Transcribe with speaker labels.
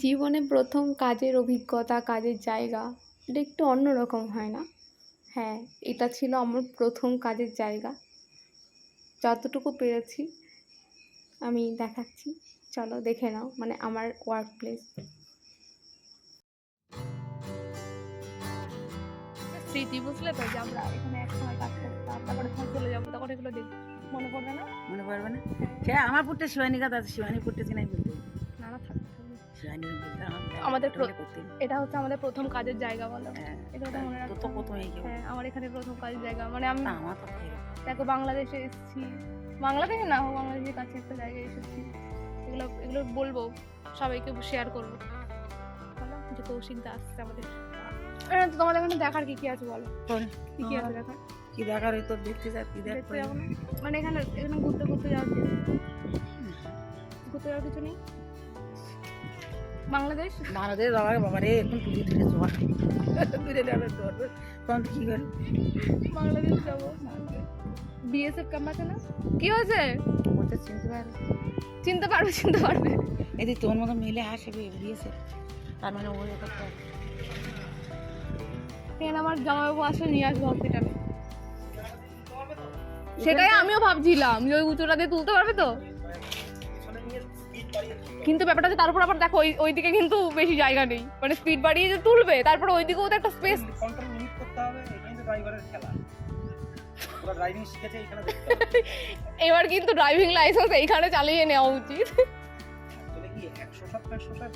Speaker 1: জীবনে প্রথম কাজের অভিজ্ঞতা, কাজের জায়গা, এটা একটু অন্যরকম হয় না? হ্যাঁ, এটা ছিল আমার প্রথম কাজের জায়গা। যতটুকু পেরেছি আমি দেখাচ্ছি। চলো দেখে নাও, মানে আমার ওয়ার্ক প্লেস। স্মৃতি বুঝলে তো, যে আমরা এখানে একসময় কাজ করতাম, তারপরে যখন চলে যাবো তখন এগুলো দেখবো। মনে পড়বে না?
Speaker 2: মনে পড়বে না? সে আমার পুটে শিবানী কথা আছে, শিবানী পুটে নাই বলতে।
Speaker 1: না না, থাকবে।
Speaker 2: শিবানী বলতে
Speaker 1: আমাদের এটা হচ্ছে আমাদের প্রথম কাজের জায়গা, বলো।
Speaker 2: হ্যাঁ,
Speaker 1: এটা তো মনে রাখতে হবে।
Speaker 2: প্রথম এই
Speaker 1: হ্যাঁ, আমার এখানে প্রথম কাজের জায়গা, মানে আমি
Speaker 2: আমার তো
Speaker 1: দেখো বাংলাদেশে এসেছি, বাংলাদেশে না হোক, বাংলাদেশের কাছে একটা জায়গায় এসেছি। এগুলো এগুলো বলবো, সবাইকে শেয়ার করবো। বলো যে কৌশিক দা আসছে আমাদের। তো তোমাদের এখানে দেখার কি কি আছে বলো? কি কি আছে দেখার?
Speaker 2: কি দেখার, ওই তো দেখতে যা, কি
Speaker 1: দেখতে যাবো না? মানে এখানে এখানে ঘুরতে ঘুরতে যাওয়ার ঘুরতে যাওয়ার কিছু নেই? বাংলাদেশ
Speaker 2: বাবারে এখন তুলে তুলে জোয়ার তুলে যাবে জোয়ার, তখন কি করে
Speaker 1: বাংলাদেশ যাবো। বিএসএফ ক্যাম্প আছে না? কি হয়েছে?
Speaker 2: ওটা চিনতে পারবে,
Speaker 1: চিনতে পারবে, চিনতে পারবে।
Speaker 2: এদিকে তোর মতো মেলে আসবে দিয়েছে, তার মানে ওই একটা
Speaker 1: এখানে আমার জামাইবাবু আসলে নিয়ে আসবে হসপিটালে। সেটাই আমিও ভাবছিলাম যে ওই উঁচুটা দিয়ে তুলতে পারবে তো, কিন্তু ব্যাপারটা হচ্ছে তার উপর আবার দেখো ওইদিকে কিন্তু বেশি জায়গা নেই, মানে স্পিড বাড়িয়ে যে তুলবে তারপর ওইদিকেও তো একটা স্পেস
Speaker 3: কন্ট্রোল লিমিট করতে হবে। এখানে তো ড্রাইভারের খেলা, পুরো ড্রাইভিং শিখেছে এখানে দেখতে হবে।
Speaker 1: এবার কিন্তু ড্রাইভিং লাইসেন্স এইখানে চালিয়ে নেওয়া উচিত।
Speaker 3: আসলে কি 160 160